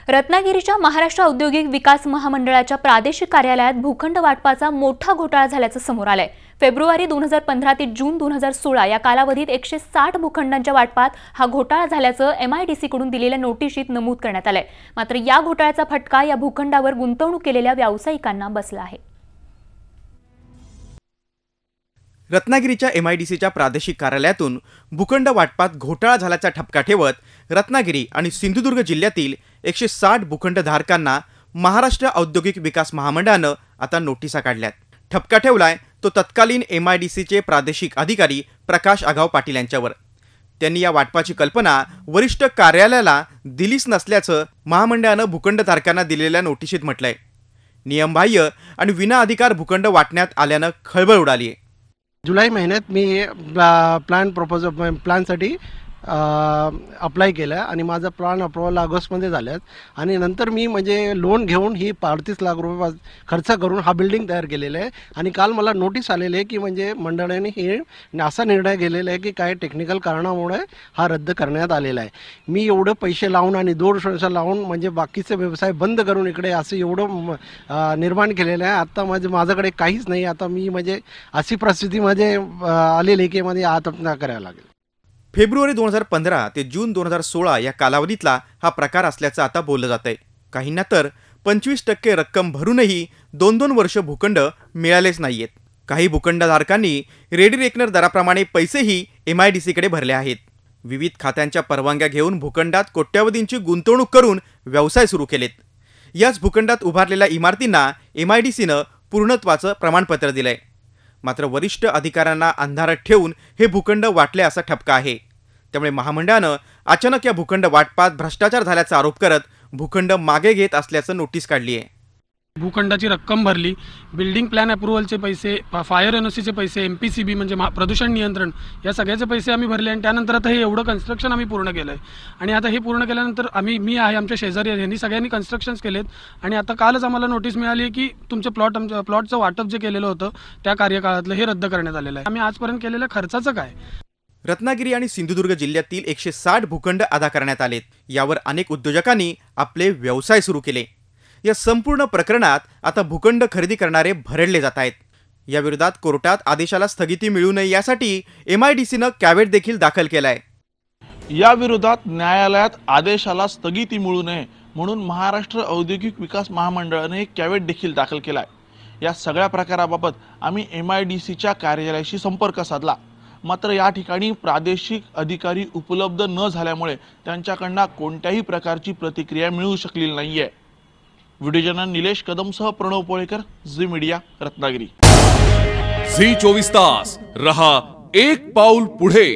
रत्नागिरीच्या महाराष्ट्र औद्योगिक विकास महामंडळाच्या प्रादेशिक कार्यालयात भूखंड वाटपाचा मोठा घोटाळा झाल्याचं समोर आलंय। फेब्रुवारी 2015 ते जून 2016 या कालावधीत 160 भूखंडांच्या वाटपात हा घोटाळा झाल्याचं MIDC कडून दिलेल्या नोटिशीत नमूद करण्यात आलंय। मात्र या घोटाळ्याचा फटका या भूखंडावर गुंतवणूक केलेल्या व्यावसायिकांना बसला आहे। रत्नागिरीच्या MIDCच्या प्रादेशिक कार्यालयातून भूखंड वाटपात घोटाळा झाल्याचा ठपका ठेवत रत्नागिरी आणि सिंधुदुर्ग जिल्ह्यातील 160 भूखंडधारकांना महाराष्ट्र औद्योगिक विकास महामंडळानं आता नोटिसा काढल्यात। ठपका ठेवलाय तो तत्कालीन MIDCचे प्रादेशिक अधिकारी प्रकाश आगाव पाटील यांच्यावर। त्यांनी या वाटपाची कल्पना वरिष्ठ कार्यालयाला दिलीच नसल्याचं महामंडळानं भूखंडधारकांना दिलेल्या नोटिशीत म्हटलंय। नियमबाह्य आणि विना अधिकार भूखंड वाटण्यात आल्यानं खळबळ उडाली आहे। जुलै महिन्यात मी प्लॅनसाठी अप्लाय केलं आणि माझा प्लॅन अप्रूव्हल ऑगस्टमध्ये झाल्यात आणि नंतर मी म्हणजे लोन घेऊन ही 35 लाख रुपये खर्च करून हा बिल्डिंग तयार केलेला आहे। आणि काल मला नोटीस आलेली आहे की म्हणजे मंडळाने हे असा निर्णय घेतलेला आहे की काही टेक्निकल कारणामुळे हा रद्द करण्यात आलेला आहे। मी एवढे पैसे लावून आणि 2 वर्ष लावून म्हणजे बाकीचे व्यवसाय बंद करून इकडे असं एवढं निर्माण केलेलं आहे। आता माझ्याकडे काहीच नाही। आता मी म्हणजे अशी परिस्थितीमध्ये आलेली की म्हणजे आत्महत्या करायला लागेल। फेब्रुवारी 2015 ते जून 2016 या कालावधीतला हा प्रकार असल्याचं आता बोललं जात आहे। काहींना तर 25% रक्कम भरूनही 2-2 वर्ष भूखंड मिळालेच नाहीयेत। काही भूखंडधारकांनी रेडी रेकनर दराप्रमाणे पैसेही MIDC कडे भरले आहेत। विविध खात्यांच्या परवानग्या घेऊन भूखंडात कोट्यावधींची गुंतवणूक करून व्यवसाय सुरू केलेत। याच भूखंडात उभारलेल्या इमारतींना MIDCनं पूर्णत्वाचं प्रमाणपत्र दिलंय। मात्र वरिष्ठ अधिकाऱ्यांना अंधारात ठेवून हे भूखंड वाटले असा ठपका आहे। त्यामुळे महामंडळानं अचानक या भूखंड वाटपात भ्रष्टाचार झाल्याचा आरोप करत भूखंड मागे घेत असल्याचं नोटीस काढली आहे। भूखंडाची रक्कम भरली, बिल्डिंग प्लॅन अप्रूव्हलचे पैसे, फायर NOCचे पैसे, MPCB म्हणजे प्रदूषण नियंत्रण या सगळ्याचे पैसे आम्ही भरले आणि त्यानंतर आता हे एवढं कन्स्ट्रक्शन आम्ही पूर्ण केलंय। आणि आता हे पूर्ण केल्यानंतर मी आहे, आमच्या शेजारी यांनी सगळ्यांनी कन्स्ट्रक्शन्स केलेत आणि आता कालच आम्हाला नोटीस मिळाली की तुमचे प्लॉटचं वाटप जे केलेलं होतं त्या कार्यकाळातलं हे रद्द करण्यात आलेलं आहे। आम्ही आजपर्यंत केलेल्या खर्चाचं काय? रत्नागिरी आणि सिंधुदुर्ग जिल्ह्यातील 160 भूखंड अदा करण्यात आलेत। यावर अनेक उद्योजकांनी आपले व्यवसाय सुरू केले। या संपूर्ण प्रकरणात आता भूखंड खरेदी करणारे भरडले जात आहेत। या विरोधात कोर्टात आदेशाला स्थगिती मिळू नये यासाठी MIDCनं कॅव्हेट देखील दाखल केलाय। या विरोधात न्यायालयात आदेशाला स्थगिती मिळू नये म्हणून महाराष्ट्र औद्योगिक विकास महामंडळाने एक कॅव्हेट देखील दाखल केलाय। या सगळ्या प्रकाराबाबत आम्ही MIDCच्या कार्यालयाशी संपर्क साधला, मात्र या ठिकाणी प्रादेशिक अधिकारी उपलब्ध न झाल्यामुळे त्यांच्याकडून कोणत्याही प्रकारची प्रतिक्रिया मिळू शकलेली नाहीये। व्हिडिओ जर्नलिस्ट निलेश कदमसह Pranav Polekar, Zee media, Ratnagiri. Zee 24 तास रहा एक पाऊल पुढे।